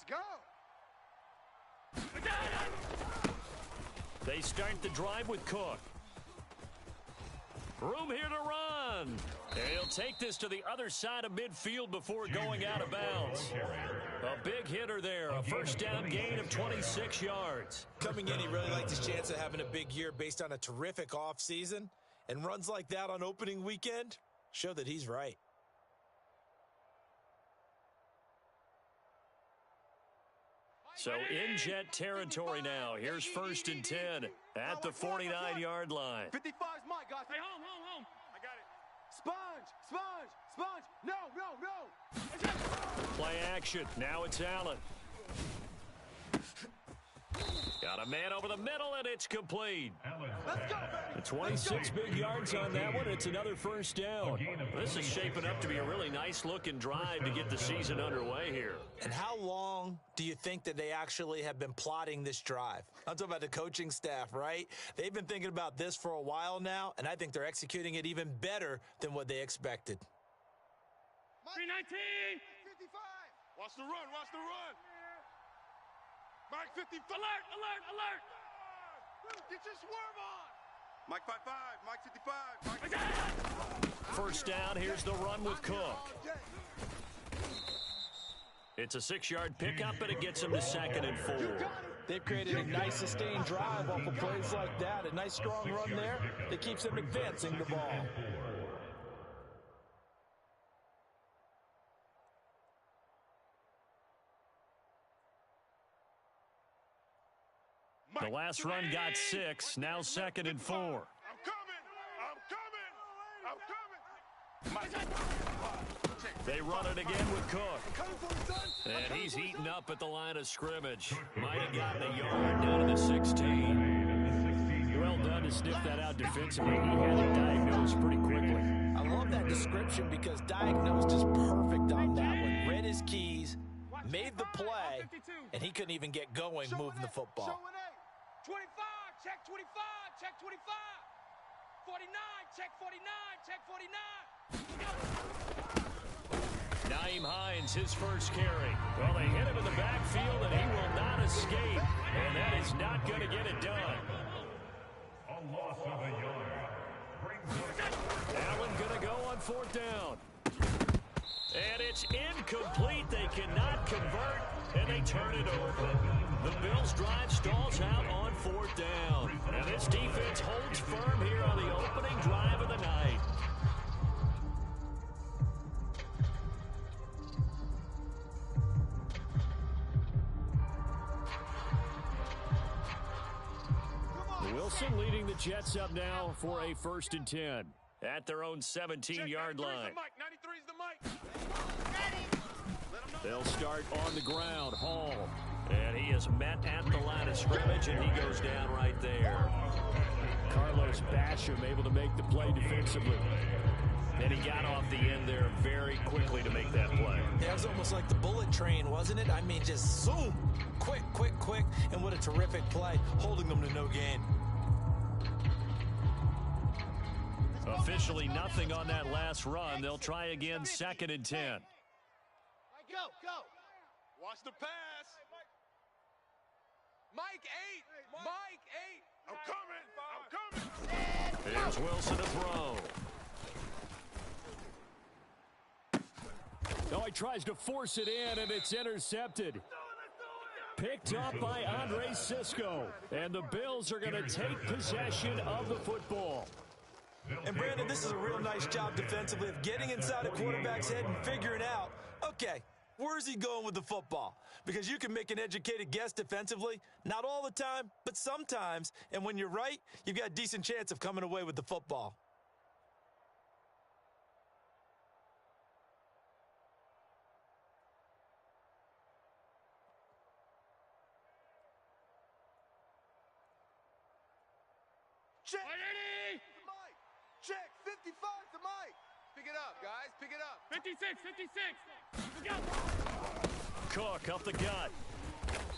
Let's go. They start the drive with Cook. Room here to run. And he'll take this to the other side of midfield before going out of bounds. A big hitter there. A first down gain of 26 yards. Coming in, he really liked his chance of having a big year based on a terrific offseason. And runs like that on opening weekend show that he's right. So in Jet territory now. Here's 1st and 10 at the 49-yard line. 55's Mike, guys. Hey, home. I got it. Sponge. No. Play action. Now it's Allen. Got a man over the middle, and it's complete. Let's go, baby. 26 big yards on that one. It's another first down. This is shaping up to be a really nice-looking drive to get the season underway here. And how long do you think that they actually have been plotting this drive? I'm talking about the coaching staff, right? They've been thinking about this for a while now, and I think they're executing it even better than what they expected. 319. 55. Watch the run. Mike 50. Alert. Get your swerve on. Mike 55. Mike 55. First down, here's the run with Cook. It's a 6-yard pickup, and it gets him to 2nd and 4. They've created a nice sustained drive off of plays like that. A nice strong run there that keeps them advancing the ball. The last run got 6, now 2nd and 4. I'm coming. They run it again with Cook. And he's eaten up at the line of scrimmage. Might have gotten a yard down to the 16. Well done to sniff that out defensively. He had it diagnosed pretty quickly. I love that description because diagnosed is perfect on that one. Read his keys, made the play, and he couldn't even get going moving the football. 25, check 25, check 25. 49, check 49, check 49. Naeem Hines, his first carry. Well, they hit him in the backfield, and he will not escape. And that is not going to get it done. A loss of a yard. Allen going to go on 4th down. And it's incomplete. They cannot convert, and they turn it over. The Bills' drive stalls out on 4th down. And this defense holds firm here on the opening drive of the night. Wilson leading the Jets up now for a 1st and 10 at their own 17-yard line. 93's the mic. They'll start on the ground. Hall. And he is met at the line of scrimmage, and he goes down right there. Carlos Basham able to make the play defensively. And he got off the end there very quickly to make that play. Yeah, it was almost like the bullet train, wasn't it? I mean, just zoom. Quick. And what a terrific play, holding them to no gain. Officially nothing on that last run. They'll try again 2nd and 10. Go. Watch the pass. Mike 8. I'm coming. Here's Wilson to throw. Oh, he tries to force it in, and it's intercepted. Picked up by Andre Cisco. And the Bills are going to take possession of the football. And Brandon, this is a real nice job defensively of getting inside a quarterback's head and figuring out, okay, where's he going with the football? Because you can make an educated guess defensively, not all the time, but sometimes. And when you're right, you've got a decent chance of coming away with the football. Check. Check. 55 to Mike. Pick it up, guys. Pick it up. 56. Cook up the gut.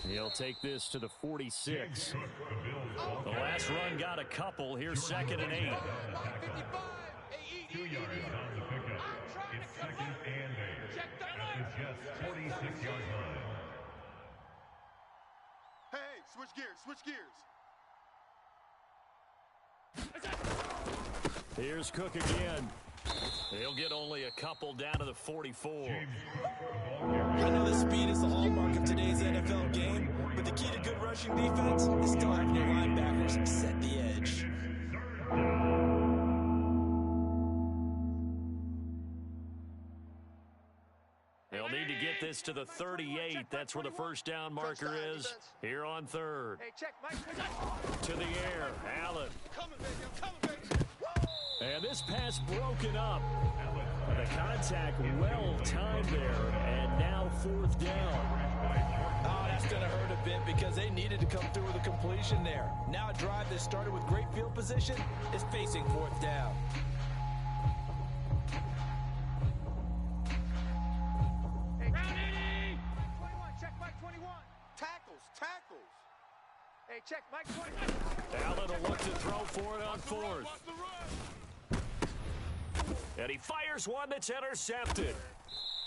He'll take this to the 46. The last run got a couple. Here's 2nd and 8. 2 yards on the pickup. It's 2nd and 8. It's just 46-yard line. Switch gears, switch gears. Here's Cook again. He'll get only a couple down to the 44. I know the speed is the hallmark of today's NFL game, but the key to good rushing defense is still having your linebackers set the edge. They'll need to get this to the 38. That's where the first down marker is here on third. Hey, check, Mike. To the air, Allen. Coming, baby, I'm coming, baby. And this pass broken up. The contact well timed there, and now fourth down. Oh, that's going to hurt a bit because they needed to come through with a completion there. Now a drive that started with great field position is facing fourth down. Hey, round 80! 21, check, Mike 21. Tackles. Hey, check, Mike 21. Allen will look to throw for it on fourth. And he fires one that's intercepted.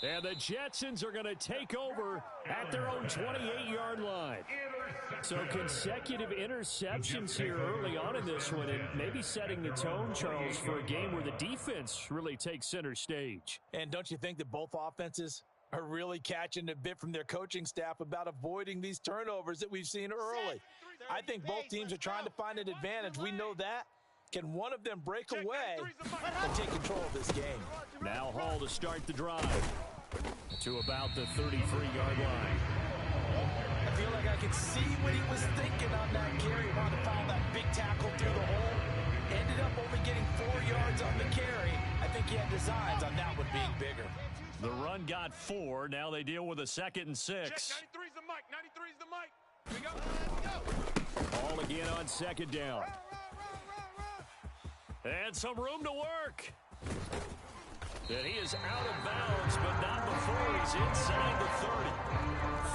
And the Jetsons are going to take over at their own 28-yard line. So consecutive interceptions here early on in this one, and maybe setting the tone, Charles, for a game where the defense really takes center stage. And don't you think that both offenses are really catching a bit from their coaching staff about avoiding these turnovers that we've seen early? I think both teams are trying to find an advantage. We know that. Can one of them break away and take control of this game? Now Hall to start the drive to about the 33-yard line. I feel like I can see what he was thinking on that carry. Wanted to follow that big tackle through the hole. Ended up only getting 4 yards on the carry. I think he had designs on that one being bigger. The run got 4. Now they deal with a 2nd and 6. Check, 93's the mic. 93's the mic. Here we go. Let's go. Ball again on 2nd down. And some room to work. And he is out of bounds, but not before he's inside the 30.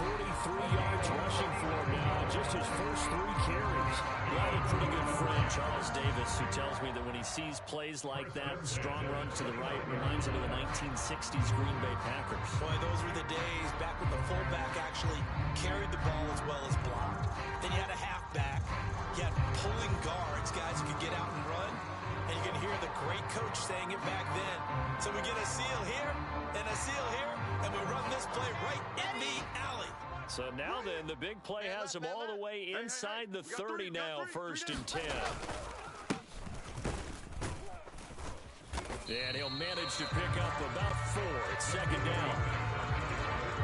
43 yards rushing for him now, just his first 3 carries. I have a pretty good friend, Charles Davis, who tells me that when he sees plays like that, strong runs to the right, reminds him of the 1960s Green Bay Packers. Boy, those were the days back when the fullback actually carried the ball as well as blocked. Then you had a halfback. You had pulling guards, guys who could get out and run. And you can hear the great coach saying it back then. So we get a seal here and a seal here, and we run this play right in the alley. So now then, the big play has him all the way inside the 30 now, 1st and 10. And he'll manage to pick up about 4 at 2nd down.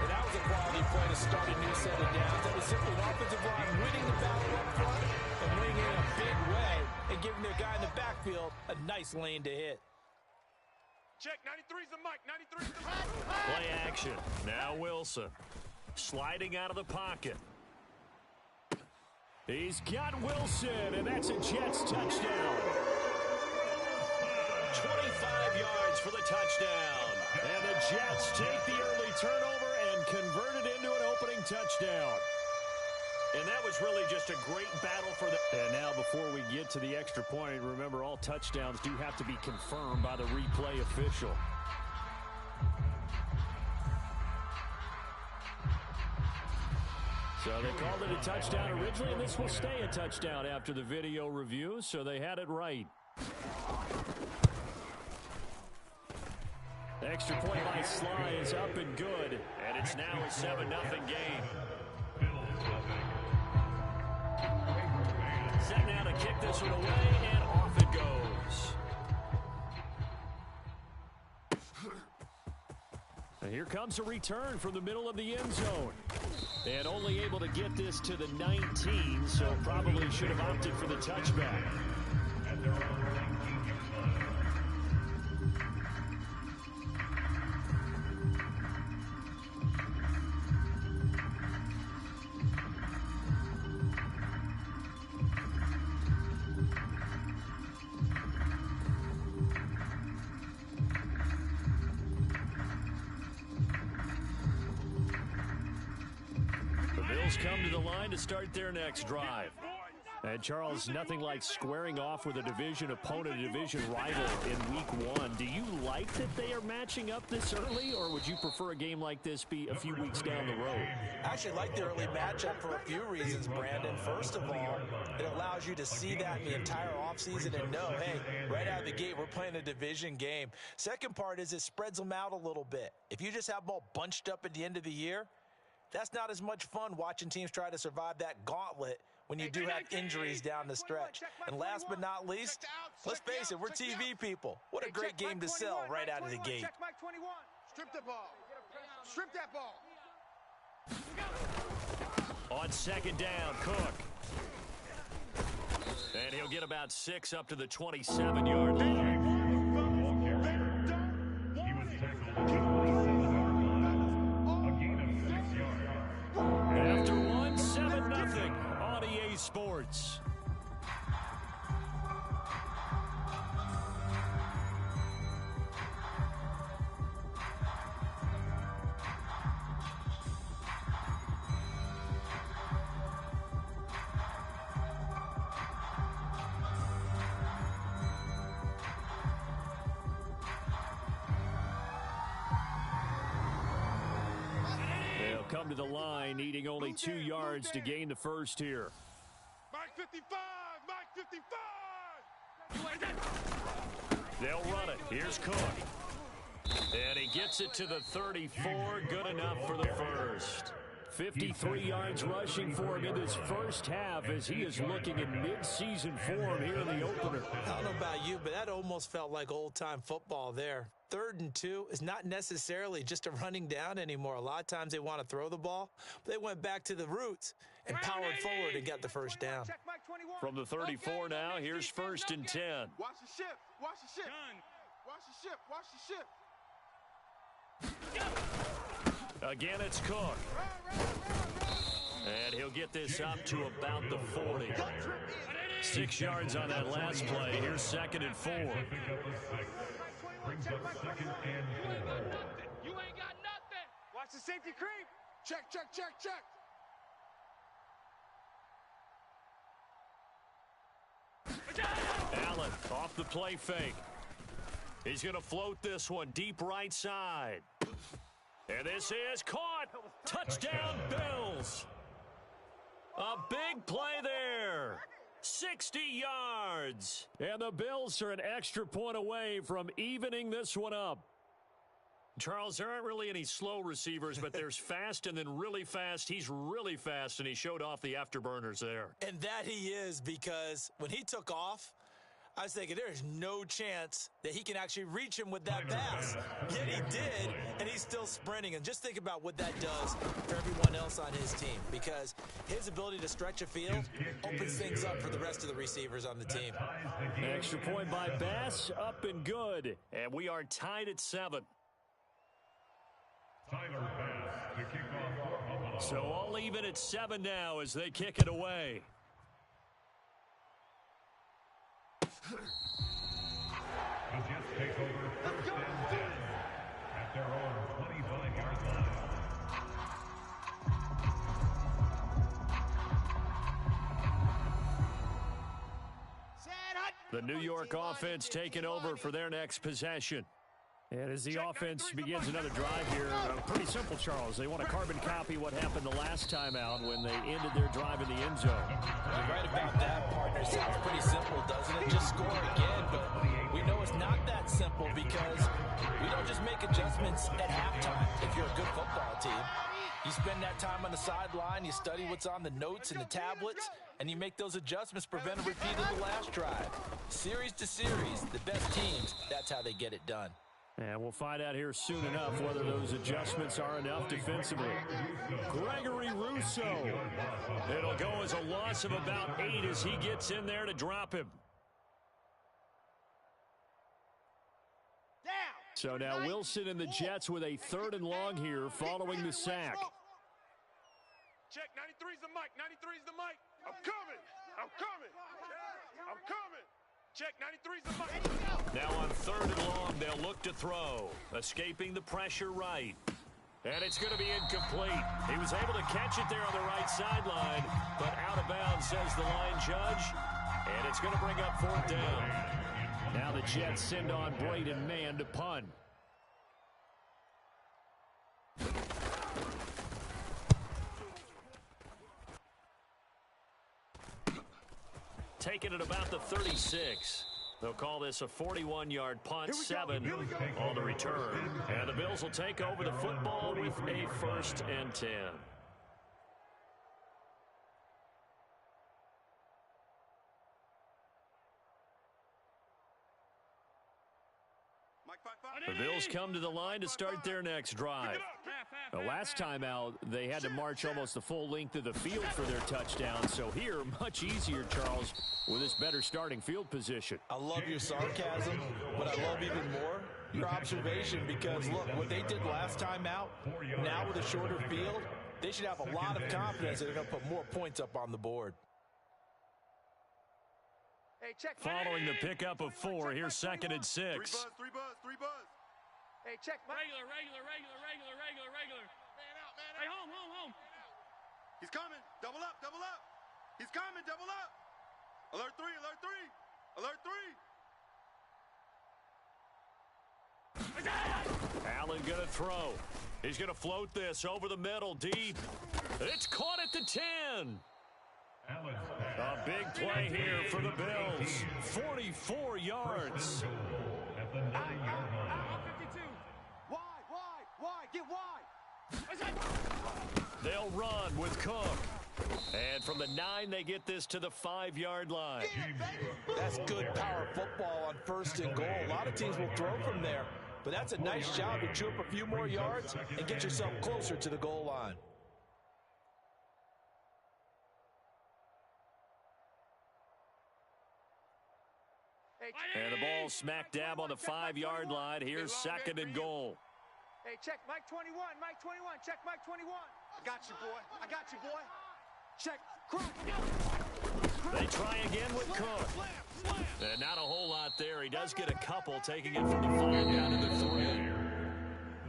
And that was a quality play to start a new set of downs. That was simply an offensive line winning the battle up front and winning in a big way and giving their guy in the backfield a nice lane to hit. Check, 93's the mic. 93's the mic. Play action. Now Wilson. Sliding out of the pocket. He's got Wilson, and that's a Jets touchdown. 25 yards for the touchdown. And the Jets take the early turnover and convert it into an opening touchdown. And that was really just a great battle for them. And now before we get to the extra point, remember all touchdowns do have to be confirmed by the replay official. So they called it a touchdown originally, and this will stay a touchdown after the video review, so they had it right. Extra point by Sly is up and good, and it's now a 7-0 game. Set now to kick this one away, and off it goes. And here comes a return from the middle of the end zone. And only able to get this to the 19, so probably should have opted for the touchback. Come to the line to start their next drive. And, Charles, nothing like squaring off with a division opponent, a division rival in Week 1. Do you like that they are matching up this early, or would you prefer a game like this be a few weeks down the road? I actually like the early matchup for a few reasons, Brandon. First of all, it allows you to see that in the entire offseason and know, hey, right out of the gate, we're playing a division game. Second part is it spreads them out a little bit. If you just have them all bunched up at the end of the year, that's not as much fun watching teams try to survive that gauntlet when you do have injuries down the stretch. And last but not least, let's face it, we're TV people. What a great game to sell right out of the gate. Strip the ball. Strip that ball. On second down, Cook. And he'll get about 6 up to the 27-yard line. He was tackled at the 27-yard line. A gain of 6 yards. After one, 7-0 on EA Sports. Come to the line, needing only 2 yards to gain the first here. Mike 55! Mike 55! They'll run it. Here's Cook. And he gets it to the 34. Good enough for the first. 53 yards rushing for him in this first half as he is looking in mid-season form here in the opener. I don't know about you, but that almost felt like old-time football there. 3rd and 2 is not necessarily just a running down anymore. A lot of times they want to throw the ball, but they went back to the roots and powered forward and got the first down. From the 34 now, here's 1st and 10. Watch the shift. Watch the shift. Watch the shift. Watch the shift. Again, it's Cook. And he'll get this up to about the 40. 6 yards on that last play. Here's 2nd and 4. Brings up 2nd and 4. You ain't got nothing. Watch the safety creep. Check. Allen off the play fake. He's going to float this one deep right side. And this is caught. Touchdown, Bills. A big play there. 60 yards. And the Bills are an extra point away from evening this one up. Charles, there aren't really any slow receivers, but there's fast and then really fast. He's really fast, and he showed off the afterburners there. And that he is, because when he took off, I was thinking there's no chance that he can actually reach him with that pass. Yet he did, and he's still sprinting. And just think about what that does for everyone else on his team, because his ability to stretch a field opens things up for the rest of the receivers on the team. Extra point by Bass, up and good. And we are tied at 7. Tyler Bass to kick off for Buffalo. So all even at 7 now as they kick it away. The Jets take over 1st and 10 at their own 25-yard line. The New York offense taking over for their next possession. And as the offense begins another drive here, pretty simple, Charles. They want to carbon copy what happened the last time out when they ended their drive in the end zone. You're right about that, partner. Sounds pretty simple, doesn't it? Just score again, but we know it's not that simple because we don't just make adjustments at halftime if you're a good football team. You spend that time on the sideline, you study what's on the notes and the tablets, and you make those adjustments, prevent a repeat of the last drive. Series to series, the best teams, that's how they get it done. And we'll find out here soon enough whether those adjustments are enough defensively. Gregory Rousseau. It'll go as a loss of about 8 as he gets in there to drop him. So now Wilson and the Jets with a 3rd and long here following the sack. Check, 93's the mic. 93's the mic. I'm coming. Check, 93's the mic. Now on 3rd and long, they'll look to throw. Escaping the pressure right. And it's going to be incomplete. He was able to catch it there on the right sideline, but out of bounds, says the line judge. And it's going to bring up 4th down. Now the Jets send on Braden Mann to punt. Taking it about the 36. They'll call this a 41-yard punt, 7 on the return. And the Bills will take over the football with a 1st and 10. The Bills come to the line to start their next drive. The last time out, they had to march almost the full length of the field for their touchdown. So here, much easier, Charles, with this better starting field position. I love your sarcasm, but I love even more your observation because, look, what they did last time out, now with a shorter field, they should have a lot of confidence that they're going to put more points up on the board. Following the pickup of 4, here's 2nd and 6. Three buzz. Hey, check. Regular. Hey, home. He's coming. Double up. He's coming. Double up. Alert 3. Allen going to throw. He's going to float this over the middle, deep. It's caught at the 10. A big play here for the Bills. 44 yards. At the 9-yard line. 52. Wide. Get wide. They'll run with Cook. And from the 9, they get this to the 5-yard line. That's good power football on 1st and goal. A lot of teams will throw from there, but that's a nice job to chew up a few more yards and get yourself closer to the goal line. And the ball smack dab on the 5-yard line. Here's 2nd and goal. Hey, check Mike 21. Check Mike 21. I got you, boy. Check. They try again with Cook. And not a whole lot there. He does get a couple, taking it from the 5 down to the 3.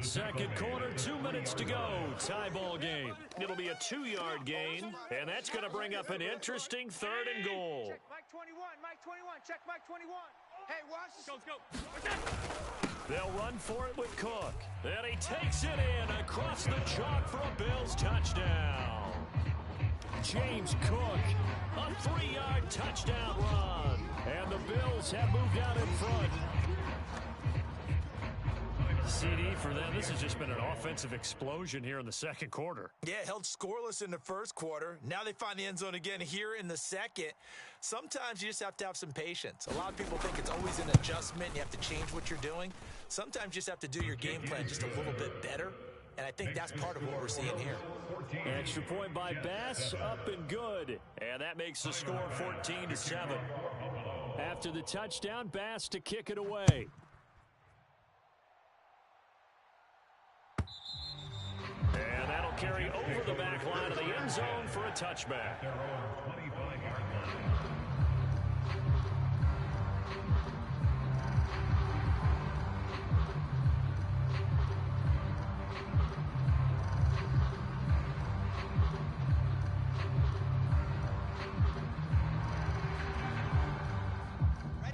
2nd quarter, 2 minutes to go. Tie ball game. It'll be a 2-yard gain, and that's going to bring up an interesting 3rd and goal. Check Mike 21. Check Mike 21. Hey, watch. Let's go. They'll run for it with Cook. And he takes it in across the chalk for a Bills touchdown. James Cook, a 3-yard touchdown run. And the Bills have moved out in front. CD for them. This has just been an offensive explosion here in the 2nd quarter. Yeah, held scoreless in the 1st quarter. Now they find the end zone again here in the 2nd. Sometimes you just have to have some patience. A lot of people think it's always an adjustment. You have to change what you're doing. Sometimes you just have to do your game plan just a little bit better. And I think that's part of what we're seeing here. Extra point by Bass, up and good. And that makes the score 14-7. After the touchdown, Bass to kick it away. And that'll carry over the back line of the end zone for a touchback. Their own 25-yard line.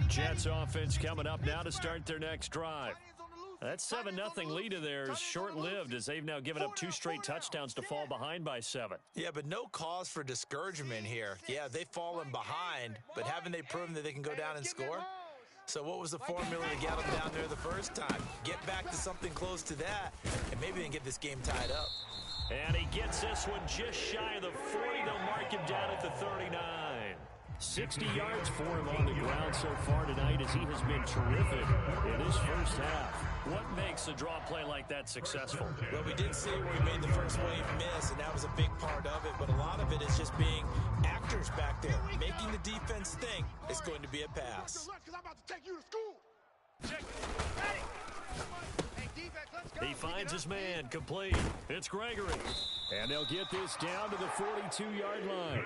Jets offense coming up now to start their next drive. That 7-0 lead of theirs is short-lived as they've now given up 2 straight touchdowns to fall behind by 7. Yeah, but no cause for discouragement here. Yeah, they've fallen behind, but haven't they proven that they can go down and score? So what was the formula to get them down there the first time? Get back to something close to that, and maybe they can get this game tied up. And he gets this one just shy of the 40. They'll mark him down at the 39. 60 yards for him on the ground so far tonight as he has been terrific in his first half. What makes a draw play like that successful? Well, we did see where he made the first wave miss, and that was a big part of it. But a lot of it is just being actors back there. Making the defense think it's going to be a pass. Because I'm about to take you to school. Check. Hey, defense. Let's go. He finds his man, complete. It's Gregory. And they'll get this down to the 42-yard line.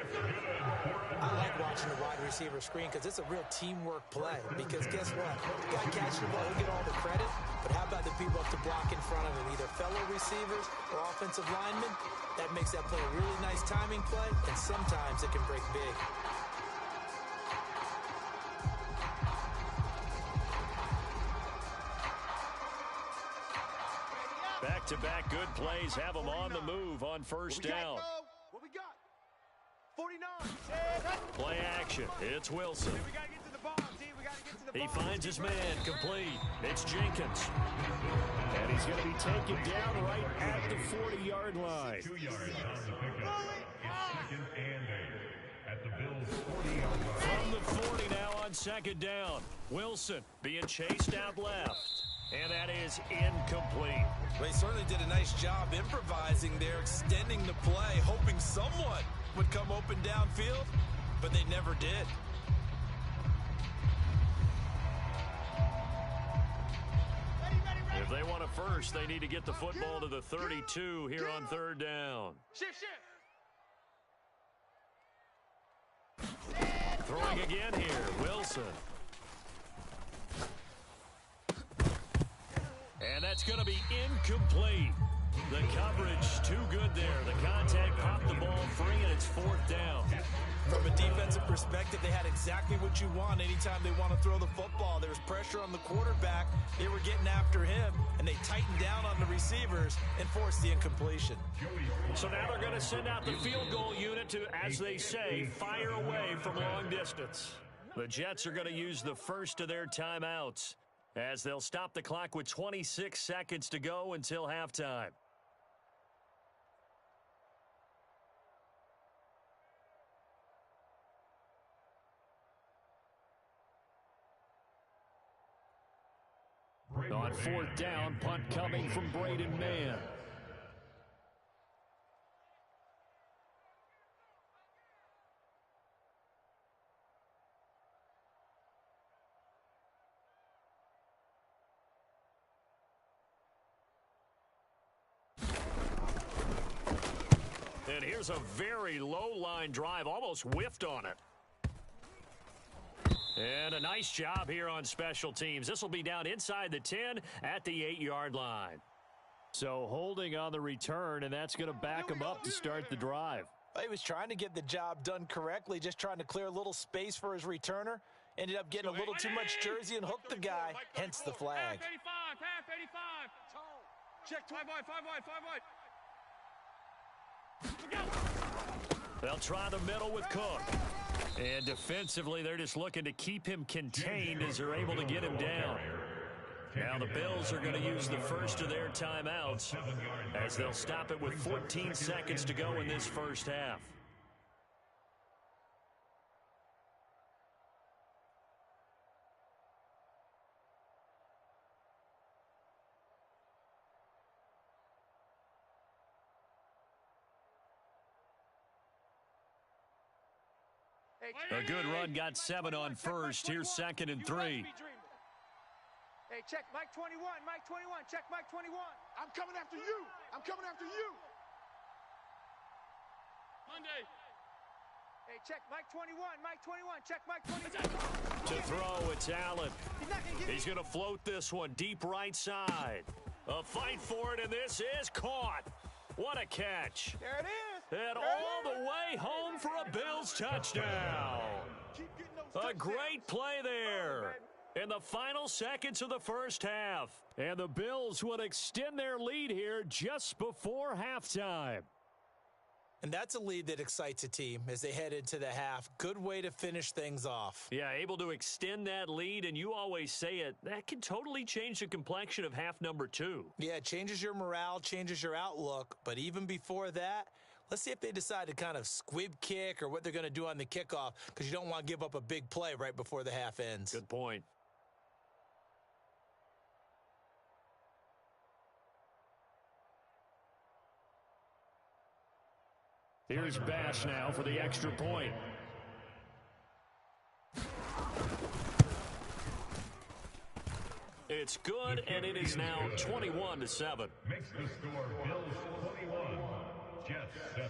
I like watching the wide receiver screen because it's a real teamwork play. Because guess what? The guy catching the ball, he'll get all the credit. But how about the people up to block in front of him, either fellow receivers or offensive linemen? That makes that play a really nice timing play, and sometimes it can break big. Back-to-back good plays have them on the move on first down. What we got? 49. Play action. It's Wilson. We got to get to the ball, D. We got to get to the ball. He finds his man, complete. It's Jenkins. And he's going to be taken down right at the 40-yard line. 2 yards on the pickup. It's second and 8 at the Bills' 40-yard line. From the 40 now on second down. Wilson being chased out left. And that is incomplete. They certainly did a nice job improvising there, extending the play, hoping someone would come open downfield, but they never did. If they want a first, they need to get the football to the 32 here on third down. Shift. Throwing again here, Wilson. And that's going to be incomplete. The coverage too good there. The contact popped the ball free, and it's fourth down. From a defensive perspective, they had exactly what you want anytime they want to throw the football. There was pressure on the quarterback. They were getting after him, and they tightened down on the receivers and forced the incompletion. So now they're going to send out the field goal unit to, as they say, fire away from long distance. The Jets are going to use the first of their timeouts, as they'll stop the clock with 26 seconds to go until halftime. On fourth down, punt coming from Braden Mann. And here's a very low line drive, almost whiffed on it. And a nice job here on special teams. This will be down inside the 10 at the 8-yard line. So holding on the return, and that's going to back him up to start the drive. He was trying to get the job done correctly, just trying to clear a little space for his returner. Ended up getting a little too much jersey and hooked the guy, hence the flag. Half 85. Check 5 wide. They'll try the middle with Cook. And defensively, they're just looking to keep him contained as they're able to get him down. Now the Bills are going to use the first of their timeouts as they'll stop it with 14 seconds to go in this first half. A good run got 7 on first. Here's second and 3. Hey, check Mike 21. Check Mike 21. I'm coming after you. Monday. Hey, check Mike 21. Check Mike 21. To throw, it's Allen. He's going to float this one deep right side. A fight for it, and this is caught. What a catch. There it is. And all the way home for a Bills touchdown. A great play there in the final seconds of the first half. And the Bills would extend their lead here just before halftime. And that's a lead that excites a team as they head into the half. Good way to finish things off. Yeah, able to extend that lead, and you always say it, that can totally change the complexion of half number 2. Yeah, it changes your morale, changes your outlook. But even before that, let's see if they decide to kind of squib kick or what they're going to do on the kickoff, because you don't want to give up a big play right before the half ends. Good point. Here's Bass now for the extra point. It's good, and it is now 21-7. Makes the score Bills 21, Jets 7.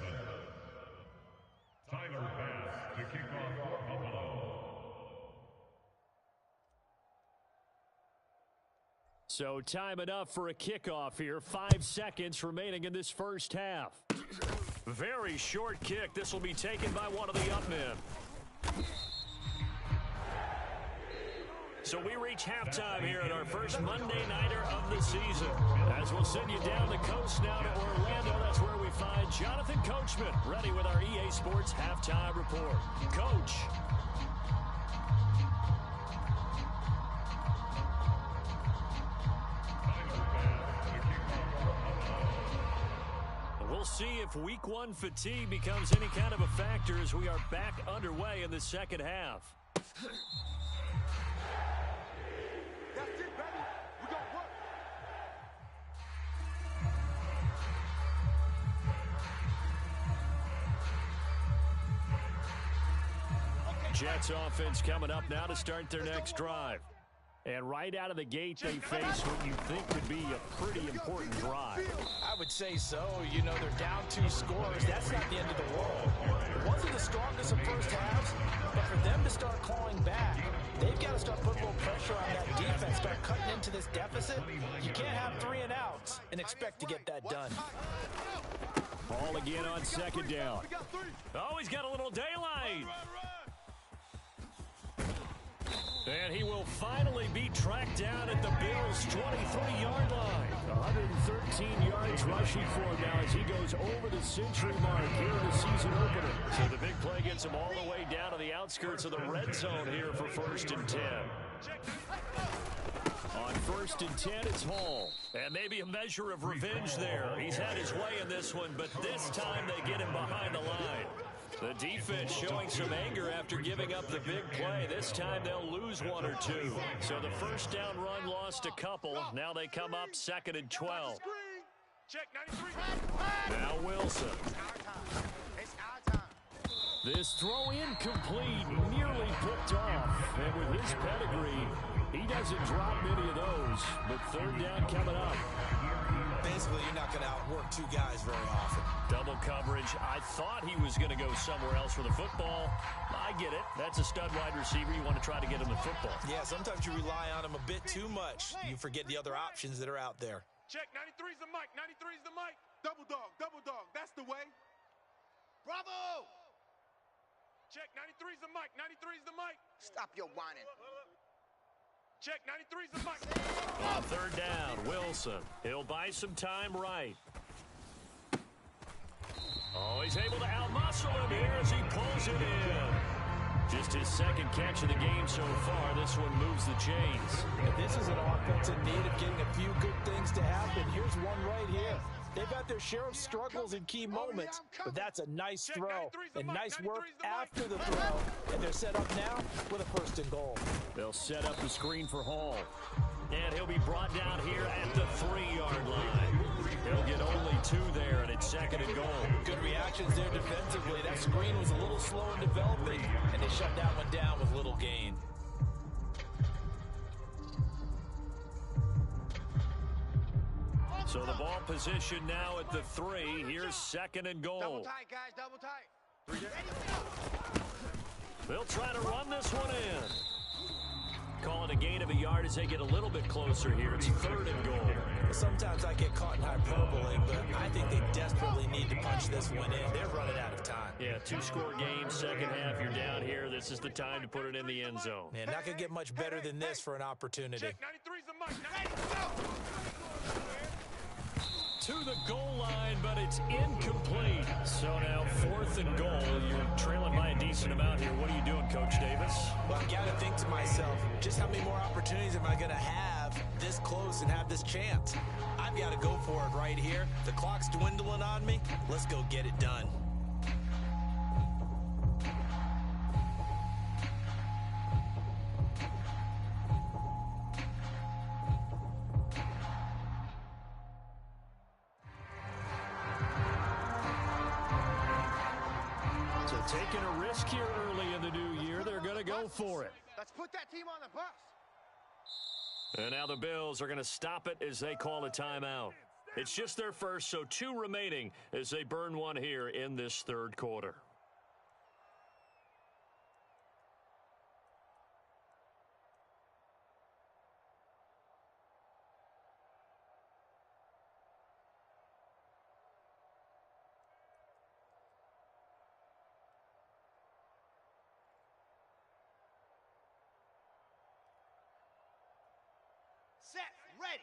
Tyler Bass to kick off for Buffalo. So time enough for a kickoff here. 5 seconds remaining in this first half. Very short kick. This will be taken by one of the up men. So we reach halftime here at our first Monday Nighter of the season. As we'll send you down the coast now to Orlando, that's where we find Jonathan Coachman, ready with our EA Sports Halftime Report. Coach. We'll see if week one fatigue becomes any kind of a factor as we are back underway in the second half. That's it, baby. We gonna work. Jets offense coming up now to start their next drive. And right out of the gate, they face what you think could be a pretty important drive. I would say so. You know, they're down 2 scores. That's not the end of the world. It wasn't the strongest of first halves, but for them to start clawing back, they've got to start putting a little pressure on that defense, start cutting into this deficit. You can't have 3 and outs and expect to get that done. Ball again on second down. Oh, he's got a little daylight. And he will finally be tracked down at the Bills' 23-yard line. 113 yards rushing for him now as he goes over the century mark here in the season opener. So the big play gets him all the way down to the outskirts of the red zone here for 1st and 10. On 1st and 10, it's Hall. And maybe a measure of revenge there. He's had his way in this one, but this time they get him behind the line. The defense showing some anger after giving up the big play. This time they'll lose 1 or 2. So the first down run lost a couple. Now they come up 2nd and 12. Check 93. Now Wilson. It's our time. This throw incomplete, nearly picked off. And with his pedigree, he doesn't drop many of those. But 3rd down coming up. Basically, you're not going to outwork 2 guys very often. Double coverage. I thought he was going to go somewhere else for the football. I get it. That's a stud wide receiver. You want to try to get him the football. Yeah, sometimes you rely on him a bit too much. You forget the other options that are out there. Check 93's the mic. 93's the mic. Double dog. Double dog. That's the way. Bravo. Check 93's the mic. 93's the mic. Stop your whining. Check 93's the mic. On 3rd down, Wilson. He'll buy some time right. Oh, he's able to outmuscle him here as he pulls it in. Just his 2nd catch of the game so far. This one moves the chains. And this is an offense in need of getting a few good things to happen. Here's one right here. They've had their share of struggles in key moments, but that's a nice throw and nice work after the throw. And they're set up now with a 1st and goal. They'll set up the screen for Hall. And he'll be brought down here at the 3-yard line. He'll get only 2 there, and it's 2nd and goal. Good reactions there defensively. That screen was a little slow in developing, and they shut that one down with little gain. So the ball position now at the 3. Here's 2nd and goal. Double tight, guys. Double tight. They'll try to run this one in. Call it a gain of a yard as they get a little bit closer here. It's 3rd and goal. Sometimes I get caught in hyperbole, but I think they desperately need to punch this one in. They're running out of time. Yeah, 2-score game, 2nd half, you're down here. This is the time to put it in the end zone. Man, not going to get much better than this for an opportunity. Check 93's the mic. To the goal line, but it's incomplete. So now 4th and goal. You're trailing by a decent amount here. What are you doing, Coach Davis? Well, I got to think to myself, just how many more opportunities am I going to have this close and have this chance? I've got to go for it right here. The clock's dwindling on me. Let's go get it done. Taking a risk here early in the new year. They're going to go for it. Let's put that team on the bus. And now the Bills are going to stop it as they call a timeout. It's just their first, so 2 remaining as they burn one here in this third quarter. Set, ready.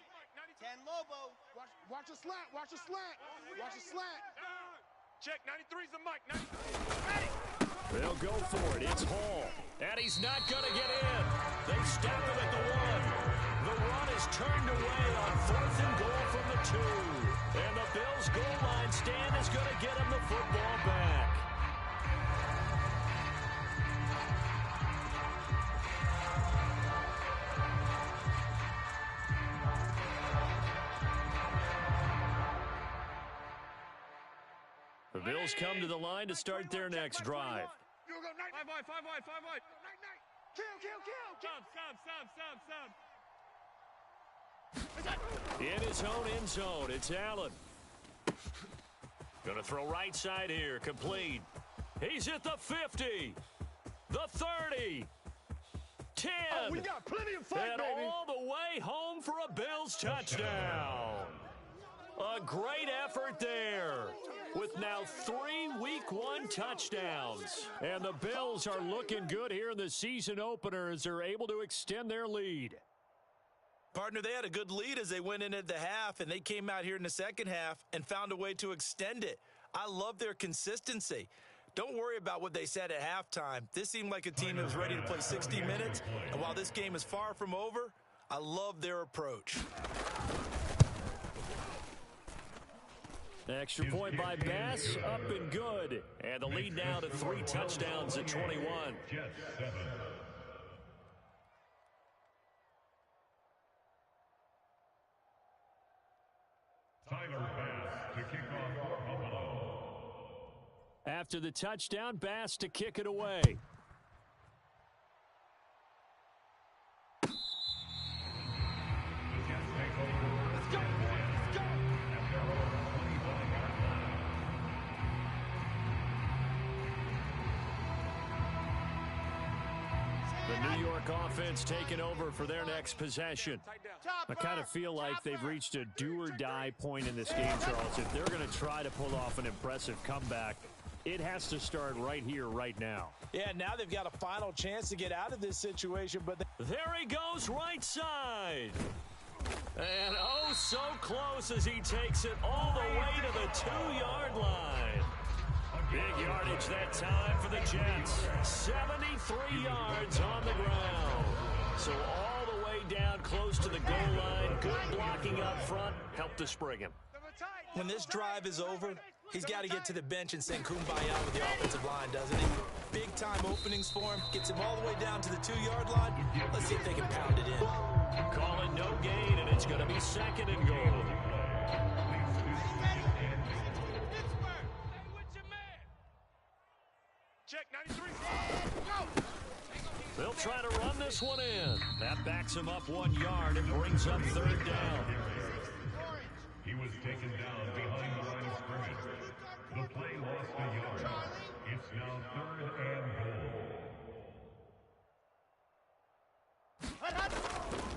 10 Lobo. Watch a slant, watch a slant. Watch a slant. Check, 93's the mic. 93. Ready. They'll go for it. It's Hall. And he's not going to get in. They stop it at the 1. The run is turned away on 4th and goal from the 2. And the Bills' goal line stand is going to get him the football back. The Bills come to the line to start their next drive. 5 wide, 5 wide, 5 wide. Sub. In his own end zone, it's Allen. Going to throw right side here, complete. He's at the 50, the 30, 10. Oh, we got plenty of fight, and baby. all the way home for a Bills touchdown. A great effort there, with now 3 Week 1 touchdowns. And the Bills are looking good here in the season opener as they're able to extend their lead. Partner, they had a good lead as they went in at the half, and they came out here in the second half and found a way to extend it. I love their consistency. Don't worry about what they said at halftime. This seemed like a team that was ready to play 60 minutes, and while this game is far from over, I love their approach. Extra point by Bass, up and good. And the lead now to 3 touchdowns at 21. Tyler Bass to kick off for Buffalo. After the touchdown, Bass to kick it away. The New York offense taking over for their next possession. I kind of feel like they've reached a do-or-die point in this game, Charles. If they're going to try to pull off an impressive comeback, it has to start right here, right now. Yeah, now they've got a final chance to get out of this situation, but there he goes right side. And oh, so close as he takes it all the way to the 2-yard line. Big yardage that time for the Jets. 73 yards on the ground. So all the way down close to the goal line. Good blocking up front. Helped to spring him. when this drive is over, he's got to get to the bench and sing Kumbaya with the offensive line, doesn't he? Big-time openings for him. Gets him all the way down to the 2-yard line. Let's see if they can pound it in. Call it no gain, and it's going to be second and goal. Check 93. Go! They'll try to run this one in. That backs him up 1 yard and brings up third down. He was taken down behind the line of scrimmage. The play lost a yard. It's now third and goal.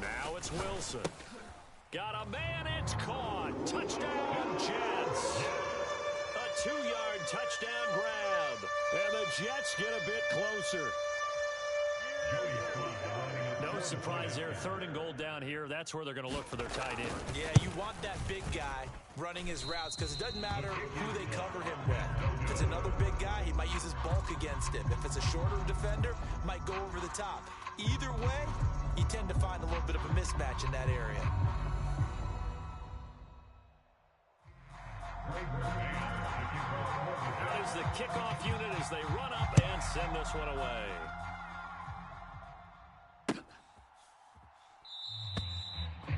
Now it's Wilson. Got a man, it's caught. Touchdown, Jets. A 2-yard touchdown grab. And the Jets get a bit closer. No surprise there. Third and goal down here. That's where they're going to look for their tight end. Yeah, you want that big guy running his routes because it doesn't matter who they cover him with. If it's another big guy, he might use his bulk against him. If it's a shorter defender, might go over the top. Either way, you tend to find a little bit of a mismatch in that area. There's the kickoff unit as they run up and send this one away.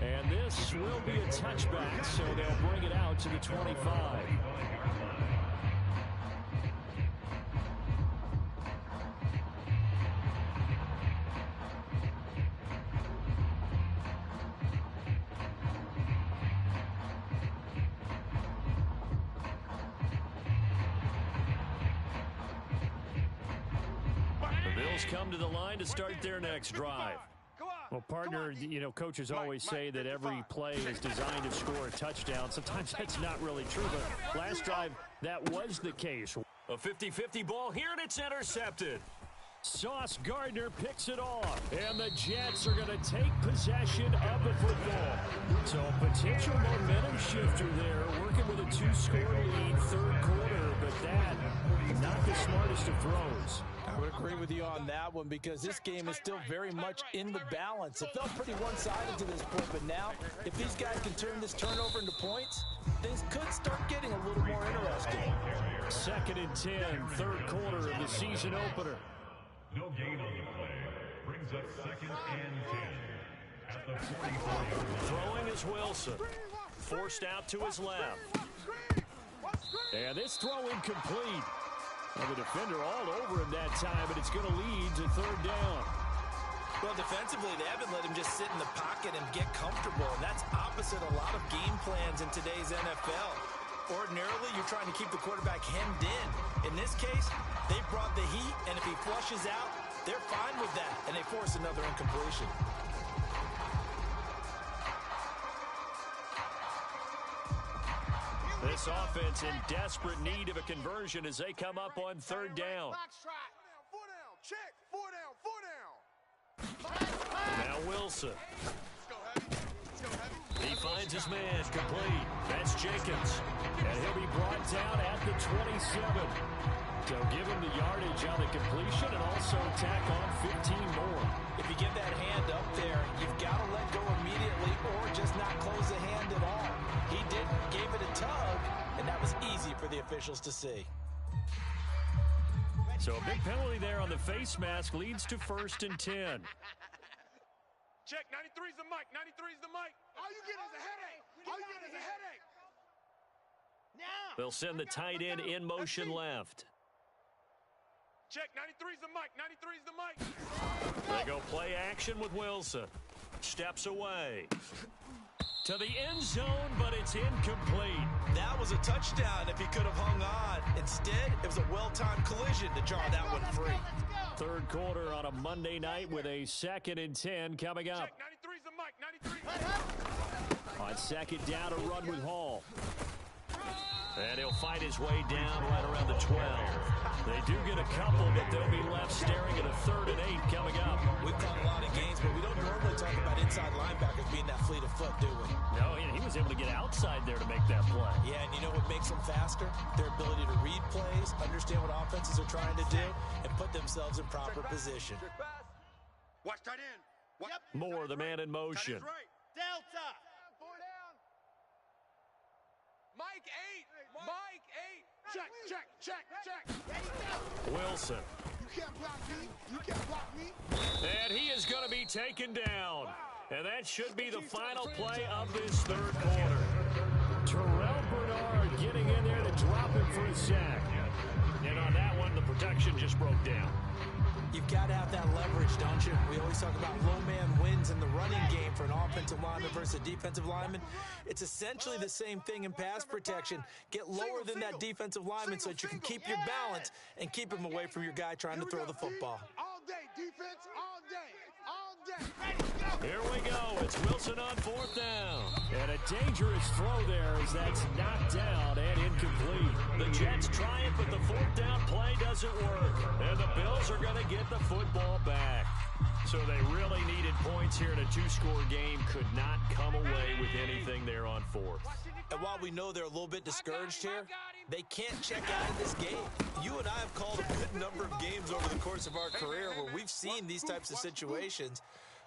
And this will be a touchback, so they'll bring it out to the 25. Bills come to the line to start their next drive. Well, partner, coaches always say that every play is designed to score a touchdown. Sometimes that's not really true, but last drive, that was the case. A 50-50 ball here, and it's intercepted. Sauce Gardner picks it off, and the Jets are going to take possession of the football. So a potential momentum shifter there, working with a 2-score lead, third quarter, but that, not the smartest of throws. I would agree with you on that one because this game is still very much in the balance. It felt pretty one-sided to this point, but now if these guys can turn this turnover into points, things could start getting a little more interesting. 2nd and 10, third quarter of the season opener. No gain on the play. Brings up 2nd and 10 at the 44-yard line. Throwing is Wilson. Forced out to his left. And this throw incomplete. Well, the defender all over him that time, but it's going to lead to 3rd down. Well, defensively, they haven't let him just sit in the pocket and get comfortable, and that's opposite a lot of game plans in today's NFL. Ordinarily, you're trying to keep the quarterback hemmed in. In this case, they brought the heat, and if he flushes out, they're fine with that, and they force another incompletion. This offense in desperate need of a conversion as they come up on 3rd down. Now Wilson. He finds his man complete. That's Jenkins. And he'll be brought down at the 27. So give him the yardage on the completion and also tack on 15 more. If you get that hand up there, you've got to let go immediately or just not close the hand at all. He didn't, gave it a tug, and that was easy for the officials to see. So a big penalty there on the face mask leads to 1st and 10. Check, 93's the mic, 93's the mic. All you get is a headache. All you get is a headache. Now. They'll send the tight end in motion left. Check, 93's the mic, 93's the mic. They go play action with Wilson. Steps away. To the end zone, but it's incomplete. That was a touchdown if he could have hung on. Instead, it was a well-timed collision to draw that one free. 3rd quarter on a Monday night with a 2nd and 10 coming up. Check, 93's the mic, 93. On 2nd down, a run with Hall. And he'll fight his way down right around the 12. They do get a couple, but they'll be left staring at a 3rd and 8 coming up. We've caught a lot of games, but we don't normally talk about inside linebackers being that fleet of foot, do we? No, he was able to get outside there to make that play. Yeah, and you know what makes them faster? Their ability to read plays, understand what offenses are trying to do, and put themselves in proper position. Watch tight end. Yep. More the man in motion. Right. Delta. Mike 8. Mike 8. Check, check, check, check. Wilson. You can't block me. You can't block me. And he is going to be taken down. And that should be the final play of this 3rd quarter. Terrell Bernard getting in there to drop him for a sack. And on that one, the protection just broke down. You've got to have that leverage, don't you? We always talk about low man wins in the running game for an offensive lineman versus a defensive lineman. It's essentially the same thing in pass protection. Get lower than that defensive lineman so that you can keep your balance and keep him away from your guy trying to throw the football. All day, defense, all day. All day. Here we go. It's Wilson on 4th down. And a dangerous throw there as that's knocked down and incomplete. The Jets try it, but the 4th down play doesn't work. And the Bills are going to get the football back. So they really needed points here in a 2-score game. Could not come away with anything there on 4th. And while we know they're a little bit discouraged here, they can't check out of this game. You and I have called a good number of games over the course of our career where we've seen these types of situations.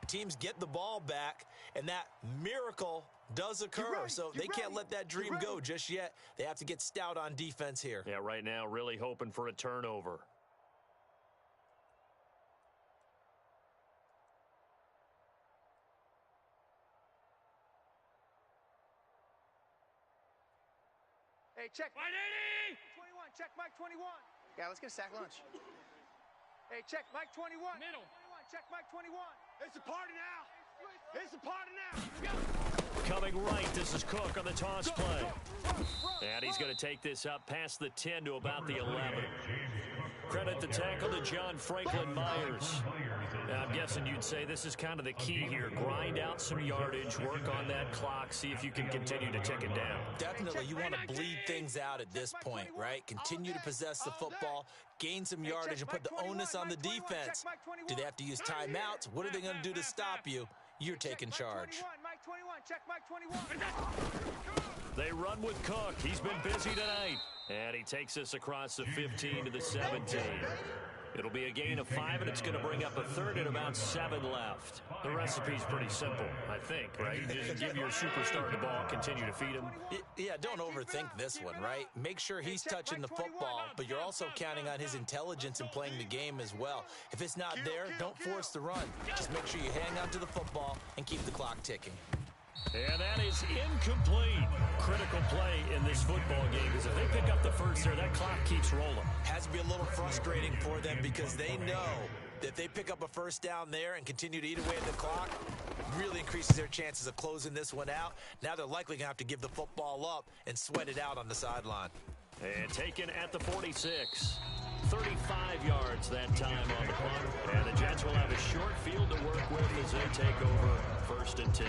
Teams get the ball back, and that miracle does occur. So they can't let that dream go just yet. They have to get stout on defense here. Yeah, right now, really hoping for a turnover. Hey, check. 180. 21. Check Mike 21. Yeah, let's get a sack lunch. Hey, check Mike 21. Middle. 21. Check Mike 21. It's a party now. It's a party now. Coming right, this is Cook on the toss play. And he's going to take this up past the 10 to about the 11. Credit the tackle to John Franklin Myers. Now, I'm guessing you'd say this is kind of the key here. Grind out some yardage, work on that clock, see if you can continue to tick it down. Definitely, you want to bleed things out at this point, right? Continue to possess the football, gain some yardage, and put the onus on the defense. Do they have to use timeouts? What are they going to do to stop you? You're taking charge. They run with Cook. He's been busy tonight. And he takes us across the 15 to the 17. It'll be a gain of 5, and it's going to bring up a third and about 7 left. The recipe's pretty simple, I think, right? Just give your superstar the ball, continue to feed him. Yeah, don't overthink this one, right? Make sure he's touching the football, but you're also counting on his intelligence in playing the game as well. If it's not there, don't force the run. Just make sure you hang on to the football and keep the clock ticking. And that is incomplete. Critical play in this football game, because if they pick up the first there, that clock keeps rolling. Has to be a little frustrating for them because they know that if they pick up a first down there and continue to eat away at the clock, really increases their chances of closing this one out. Now they're likely going to have to give the football up and sweat it out on the sideline. And taken at the 46. 35 yards that time on the punt. And the Jets will have a short field to work with as they take over 1st and 10.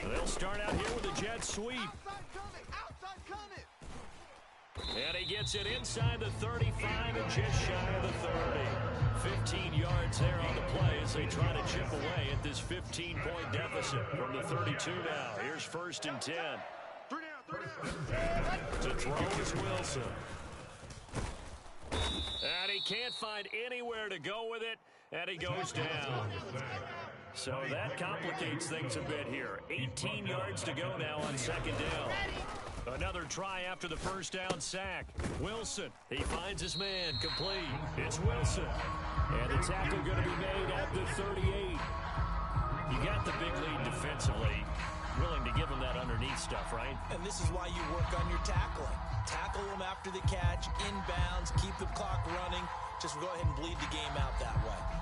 They'll start out here with a jet sweep. And he gets it inside the 35 and just shy of the 30. 15 yards there on the play as they try to chip away at this 15-point deficit from the 32 now. Here's 1st and 10. To throw is Wilson. And he can't find anywhere to go with it, and he goes down. So that complicates things a bit here. 18 yards to go now on 2nd down. Another try after the first down sack. Wilson, he finds his man, complete. It's Wilson. And the tackle going to be made at the 38. You got the big lead defensively. Willing to give him that underneath stuff, right? And this is why you work on your tackling. Tackle them after the catch, inbounds, keep the clock running. Just go ahead and bleed the game out that way.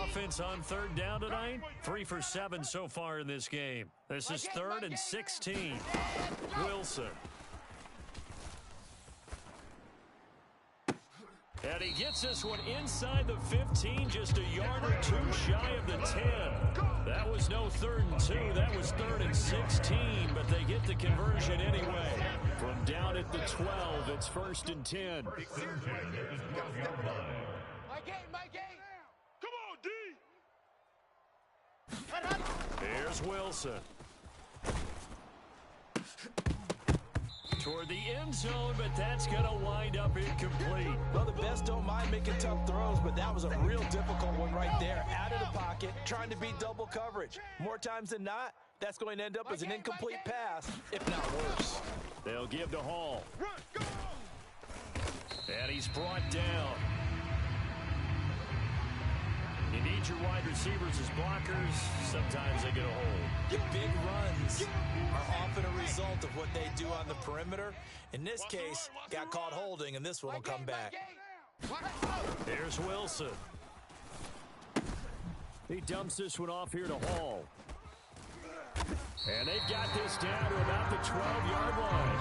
Offense on 3rd down tonight. 3 for 7 so far in this game. This is 3rd and 16. Wilson. And he gets this one inside the 15, just a yard or 2 shy of the 10. That was no 3rd and 2. That was 3rd and 16, but they get the conversion anyway. From down at the 12, it's 1st and 10. Here's Wilson. Toward the end zone, but that's going to wind up incomplete. Well, the best don't mind making tough throws, but that was a real difficult one right there. Out of the pocket, trying to beat double coverage. More times than not, that's going to end up as an incomplete pass, if not worse. They'll give to Hall. And he's brought down. You need your wide receivers as blockers. Sometimes they get a hold. The big runs are often a result of what they do on the perimeter. In this case, got caught holding, and this one will come back. Here's Wilson. He dumps this one off here to Hall. And they've got this down to about the 12-yard line.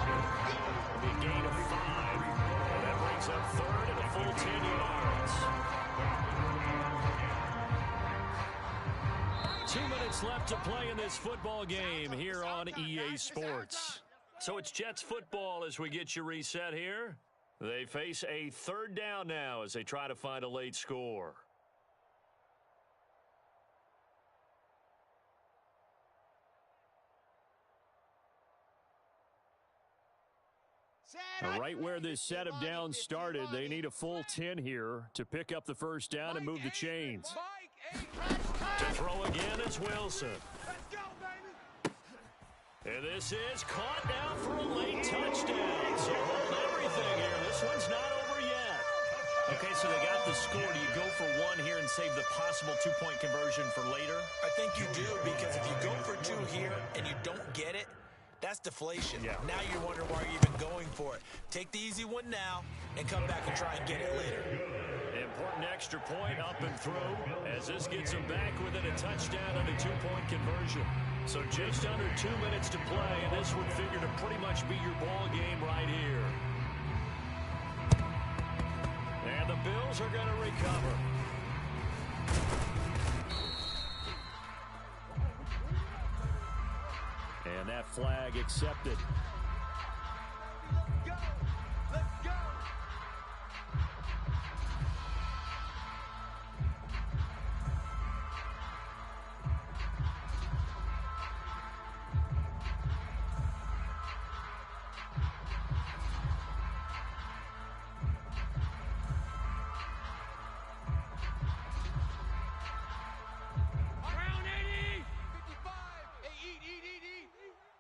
A gain of 5. And that brings up 3rd and a full 10 yards. 2 minutes left to play in this football game here on EA Sports. So it's Jets football as we get you reset here. They face a 3rd down now as they try to find a late score. Right where this set of downs started, they need a full 10 here to pick up the first down and move the chains. To throw again is Wilson. And this is caught now for a late touchdown. So hold everything here. This one's not over yet. Okay, so they got the score. Do you go for one here and save the possible two-point conversion for later? I think you do, because if you go for two here and you don't get it, that's deflation. Yeah. Now you're wondering why you're even going for it. Take the easy one now and come back and try and get it later. Important extra point up and through as this gets them back within a touchdown and a two-point conversion. So just under 2 minutes to play, and this would figure to pretty much be your ball game right here. And the Bills are going to recover. And that flag accepted. Go! Let's go! Around 80! 55! Hey, eat!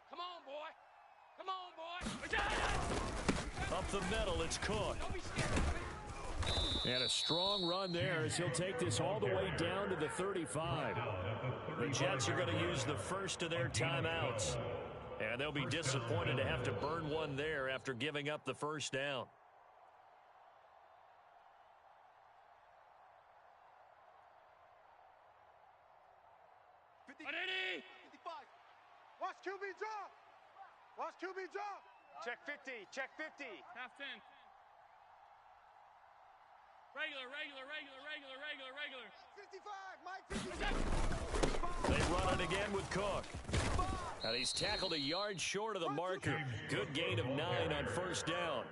Come on, boy! Come on, boy! Up the middle, it's Cook. Don't be scared. And a strong run there as he'll take this all the way down to the 35. The Jets are going to use the first of their timeouts. And they'll be disappointed to have to burn one there after giving up the first down. Watch QB drop. Watch QB drop. Check 50. Check 50. Half 10. Regular. 55, Mike 55. They run it again with Cook. And he's tackled a yard short of the marker. Good gain of 9 on first down.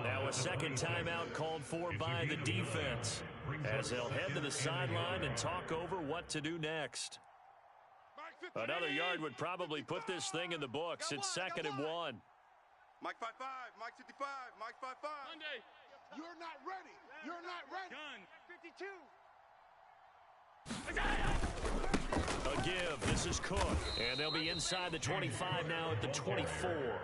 Now a second timeout called for by the defense as they'll head to the sideline and talk over what to do next. Another yard would probably put this thing in the books. It's 2nd and 1. Mike 55, Mike 55, Mike 55. Monday. You're not ready. You're not ready. Gun. 52. A give. This is Cook. And they'll be inside the 25 now at the 24.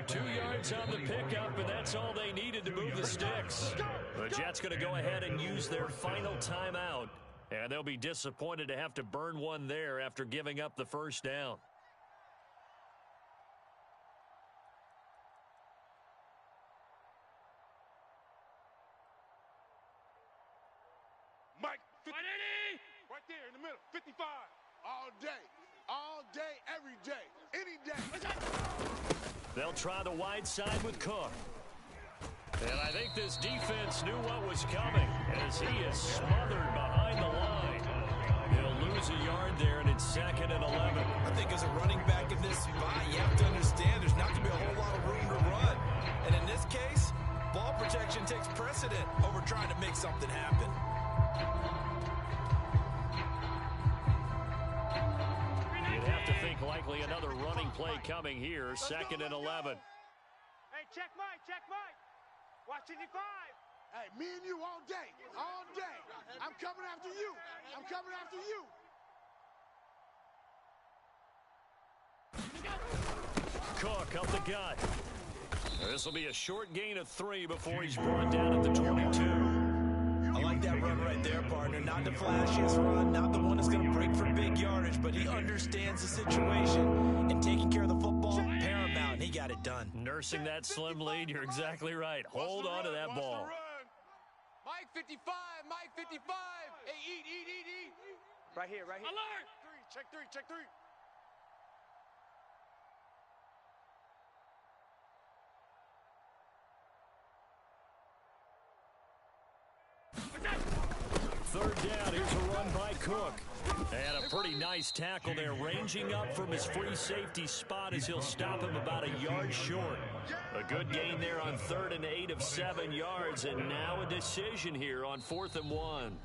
2 yards on the pickup, and that's all they needed to move the sticks. The Jets going to go ahead and use their final timeout. And they'll be disappointed to have to burn one there after giving up the first down. Mike 50. Right there in the middle. 55. All day, every day, any day. They'll try the wide side with Cook. And I think this defense knew what was coming as he is smothered behind the line. He'll lose a yard there, and it's 2nd and 11. I think as a running back in this spot, you have to understand there's not going to be a whole lot of room to run. And in this case, ball protection takes precedent over trying to make something happen. You'd have to think likely another running play coming here, 2nd and 11. Hey, check Mike. Watch 55. Hey, me and you all day. I'm coming after you. Cook up the gut. This will be a short gain of 3 before he's brought down at the 22. I like that run right there, partner. Not the flashiest run, not the one that's going to break for big yardage, but he understands the situation, and taking care of the football, paramount, and he got it done. Nursing that slim lead, you're exactly right. Hold on to that ball. Mike 55. Hey, eat. Right here. Alert. Check three. Third down, here's a run by Cook. And a pretty nice tackle there, ranging up from his free safety spot as he'll stop him about a yard short. A good gain there on 3rd and 8 of 7 yards, and now a decision here on 4th and 1.